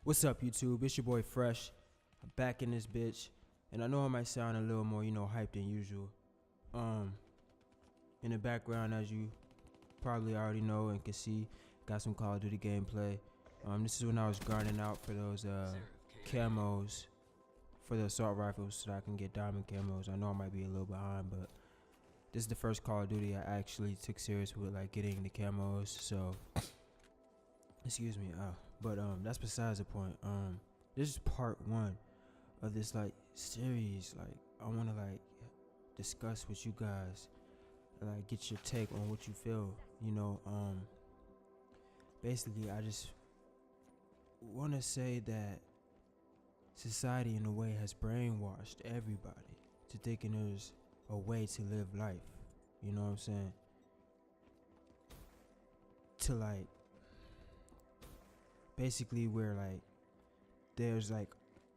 What's up, YouTube? It's your boy Fresh. I'm back in this bitch, and I know I might sound a little more, hyped than usual. In the background, as you probably already know and can see, got some Call of Duty gameplay. This is when I was grinding out for those camos for the assault rifles, so that I can get diamond camos. I know I might be a little behind, but this is the first Call of Duty I actually took serious with, like getting the camos. So, excuse me. But that's besides the point. This is part one of this like series. Like I want to like discuss with you guys, like get your take on what you feel. Basically, I just want to say that society in a way has brainwashed everybody to thinking there's a way to live life. You know what I'm saying? To like basically where like there's like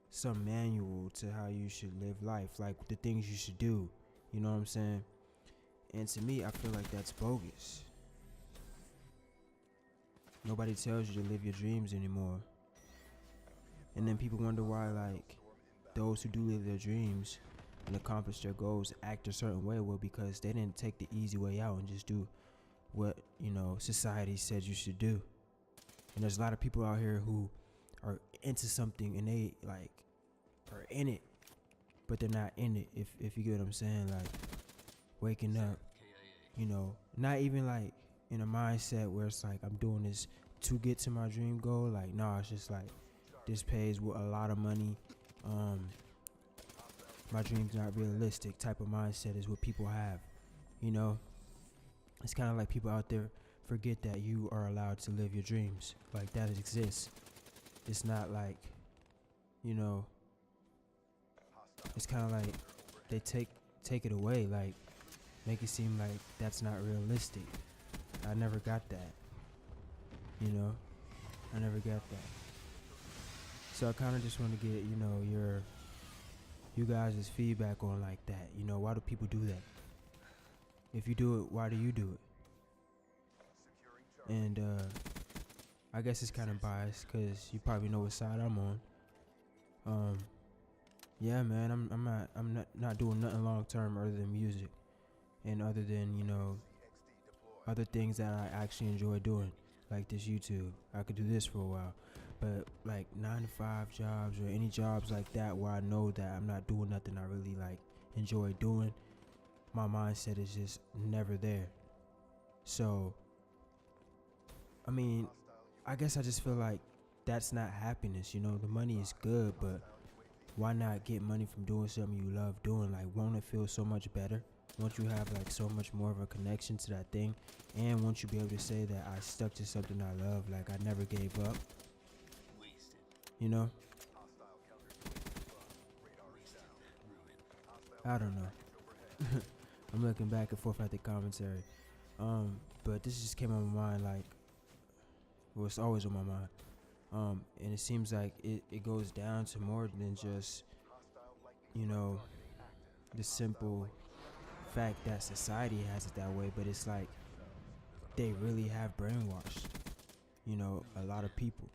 some manual to how you should live life, like the things you should do. You know what I'm saying? And to me, I feel like that's bogus. Nobody tells you to live your dreams anymore. And then people wonder why like those who do live their dreams and accomplish their goals act a certain way. Well, because they didn't take the easy way out and just do what, society said you should do. And there's a lot of people out here who are into something and they like are in it, but they're not in it, if you get what I'm saying. Like waking up, not even like in a mindset where it's like I'm doing this to get to my dream goal. Like, no, it's just like this pays with a lot of money. My dream's not realistic type of mindset is what people have. It's kind of like people out there forget that you are allowed to live your dreams. Like that exists. It's not like, it's kind of like they take it away, like make it seem like that's not realistic. I never got that. I never got that. So I kind of just want to get, you guys' feedback on like that. Why do people do that? If you do it, why do you do it? And I guess it's kind of biased because you probably know what side I'm on. Yeah, man, I'm not doing nothing long term other than music, and other than other things that I actually enjoy doing, like this YouTube. I could do this for a while, but like 9-to-5 jobs or any jobs like that where I know that I'm not doing nothing I really like enjoy doing, my mindset is just never there. So I mean, I guess I just feel like that's not happiness. The money is good, but why not get money from doing something you love doing? Like, won't it feel so much better? Won't you have like so much more of a connection to that thing? And won't you be able to say that I stuck to something I love, like I never gave up? I don't know. I'm looking back and forth at the commentary. But this just came on my mind, like, well, it's always on my mind. And it seems like it goes down to more than just, the simple fact that society has it that way, but it's like they really have brainwashed, a lot of people.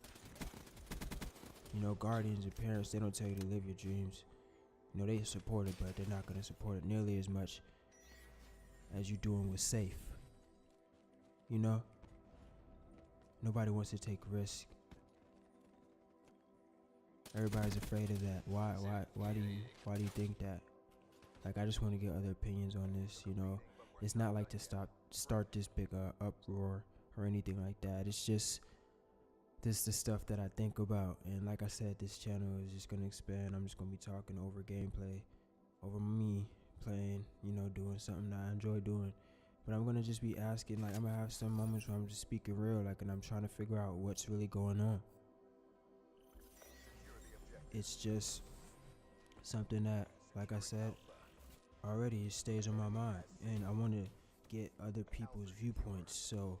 Guardians and parents, they don't tell you to live your dreams. They support it, but they're not going to support it nearly as much as you doing with safe. Nobody wants to take risk. Everybody's afraid of that. Why do you think that? Like, I just want to get other opinions on this. It's not like to start this big uproar or anything like that. It's just this the stuff that I think about. And like I said, this channel is just gonna expand. I'm just gonna be talking over gameplay, over me playing, doing something that I enjoy doing. But I'm gonna just be asking, like, I'm gonna have some moments where I'm just speaking real, like, and I'm trying to figure out what's really going on. It's just something that, like I said already, it stays on my mind, and I want to get other people's viewpoints. So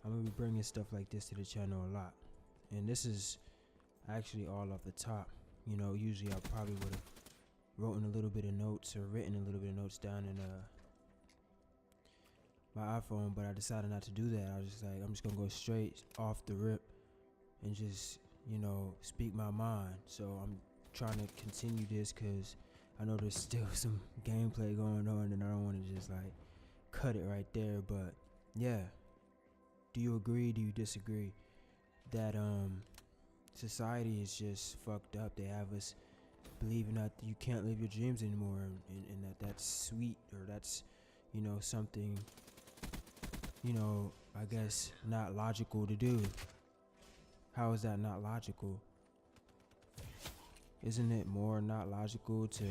I'm gonna be bringing stuff like this to the channel a lot. And this is actually all off the top. Usually I probably would have written a little bit of notes or written a little bit of notes down in my iPhone, but I decided not to do that. I was just like, I'm just gonna go straight off the rip and just speak my mind. So I'm trying to continue this because I know there's still some gameplay going on, and I don't want to just like cut it right there. But yeah, do you agree? Do you disagree that society is just fucked up? They have us believing that you can't live your dreams anymore, and that's sweet, or that's something I guess not logical to do. How is that not logical? Isn't it more not logical to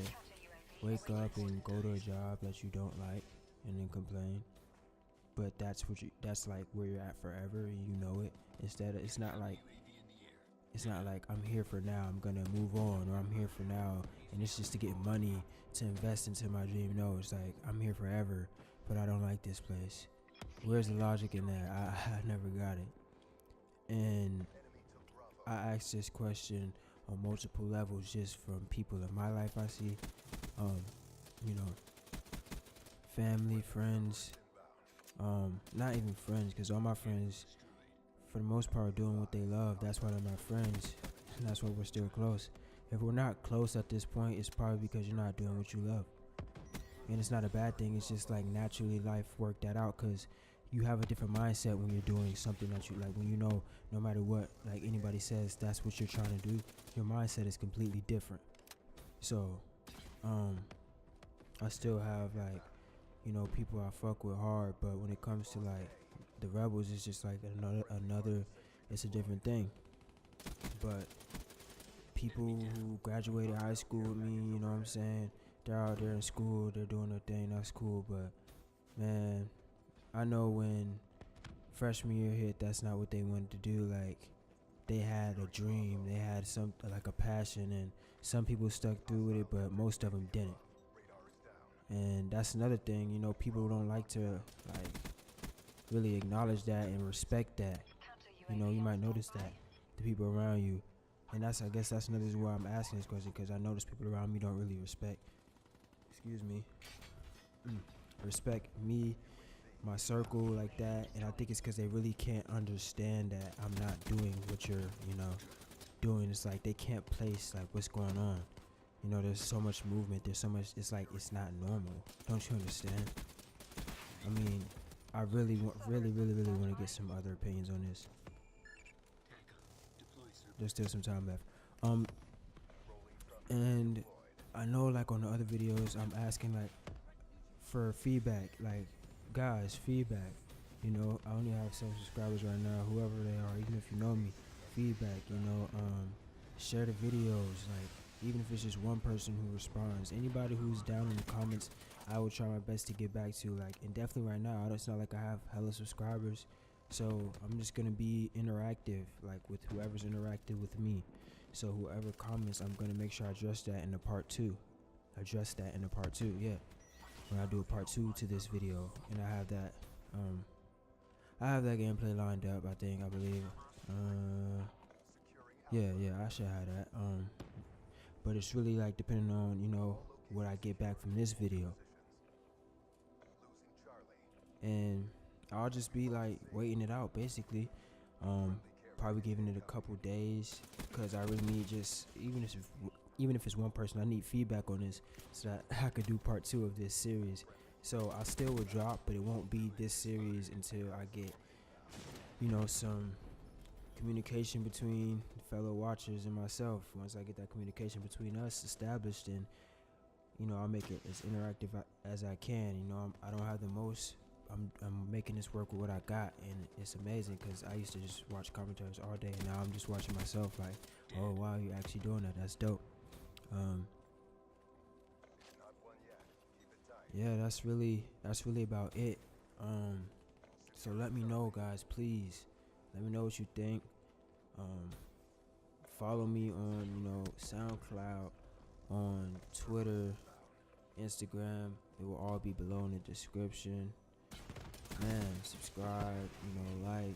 wake up and go to a job that you don't like and then complain? But that's like where you're at forever, and you know it. Instead, it's not like I'm here for now, I'm gonna move on, or I'm here for now and it's just to get money to invest into my dream. No, it's like I'm here forever, but I don't like this place. Where's the logic in that? I never got it. And I asked this question on multiple levels, just from people in my life I see, family, friends, not even friends, because all my friends for the most part are doing what they love. That's why they're my friends, and that's why we're still close. If we're not close at this point, it's probably because you're not doing what you love. And it's not a bad thing, it's just like naturally life worked that out, because you have a different mindset when you're doing something that you like. When no matter what like anybody says, that's what you're trying to do, your mindset is completely different. So I still have like people I fuck with hard, but when it comes to like the rebels, it's just like another it's a different thing. But people who graduated high school with me, you know what I'm saying, they're out there in school, they're doing their thing, that's cool. But man, I know when freshman year hit, that's not what they wanted to do. Like, they had a dream, they had like a passion, and some people stuck through with it, but most of them didn't. And that's another thing, people don't like to like really acknowledge that and respect that. You might notice that the people around you, and I guess that's another reason why I'm asking this question, because I notice people around me don't really respect me, my circle like that. And I think it's because they really can't understand that I'm not doing what you're doing. It's like they can't place like what's going on. There's so much movement, there's so much, it's like it's not normal. Don't you understand? I mean, I really want to get some other opinions on this. There's still some time left. And I know like on the other videos I'm asking like for feedback, like guys, feedback. I only have 7 subscribers right now, whoever they are, even if you know me, feedback, share the videos, like even if it's just one person who responds. Anybody who's down in the comments, I will try my best to get back to. Like, and definitely right now, it's not like I have hella subscribers, so I'm just gonna be interactive, like with whoever's interactive with me. So whoever comments, I'm gonna make sure I address that in the part 2. Yeah, when I do a part 2 to this video, and I have that gameplay lined up. I believe. Yeah, I should have that. But it's really like depending on what I get back from this video, and I'll just be like waiting it out basically. Probably giving it a couple days, because I really need, just even if it's one person, I need feedback on this so that I could do part 2 of this series. So I still will drop, but it won't be this series until I get some communication between fellow watchers and myself. Once I get that communication between us established, and I'll make it as interactive as I can. I don't have the most. I'm making this work with what I got, and it's amazing, because I used to just watch commentaries all day, and now I'm just watching myself like, oh wow, you're actually doing that, that's dope. Yeah, that's really about it. So let me know, guys, please let me know what you think. Follow me on SoundCloud, on Twitter, Instagram. It will all be below in the description. Man, subscribe, like,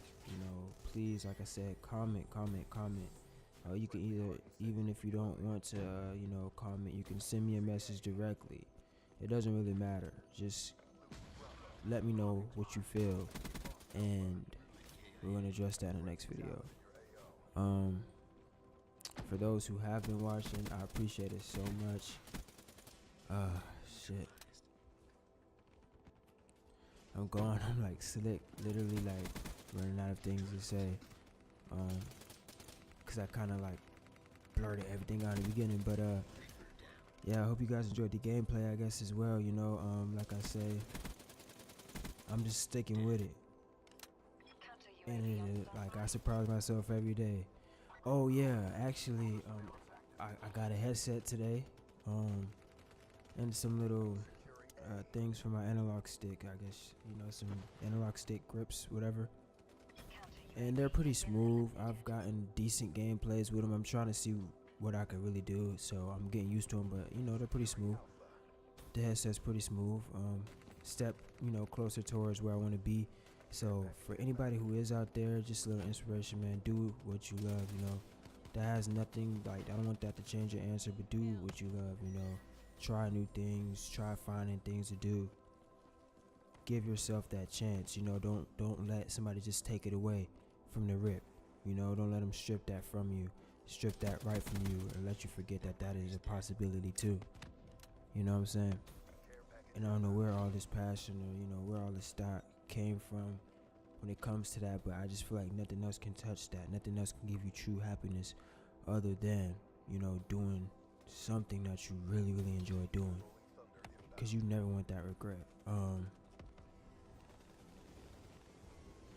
please, like I said, comment. You can even if you don't want to, comment, you can send me a message directly. It doesn't really matter. Just let me know what you feel, and we're gonna address that in the next video. for those who have been watching, I appreciate it so much. Shit. I'm gone. I'm like slick, literally like running out of things to say. Cause I kind of like blurted everything out in the beginning, but yeah, I hope you guys enjoyed the gameplay, I guess, as well. You know, like I say, I'm just sticking with it, and like I surprise myself every day. Oh yeah, actually, I got a headset today, and some little things for my analog stick. I guess, you know, some analog stick grips, whatever. And they're pretty smooth. I've gotten decent gameplays with them. I'm trying to see what I could really do, so I'm getting used to them. But you know, they're pretty smooth. The headset's pretty smooth. Step, you know, closer towards where I want to be. So for anybody who is out there, just a little inspiration, man. Do what you love. You know, that has nothing, like, I don't want that to change your answer, but do what you love. You know, try new things. Try finding things to do. Give yourself that chance. You know, don't let somebody just take it away from the rip. You know, don't let them strip that from you, strip that right from you, and let you forget that that is a possibility too. You know what I'm saying? And I don't know where all this passion, or you know, where all this thought came from when it comes to that, but I just feel like nothing else can touch that. Nothing else can give you true happiness other than, you know, doing something that you really enjoy doing, because you never want that regret.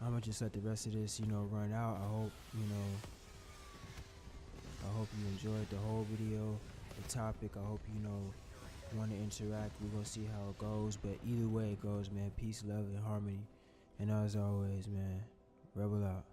I'm gonna just let the rest of this, you know, run out. I hope, you know, I hope you enjoyed the whole video, the topic. I hope, you know, want to interact. We're gonna see how it goes, but either way it goes, man, peace, love, and harmony. And as always, man, rebel out.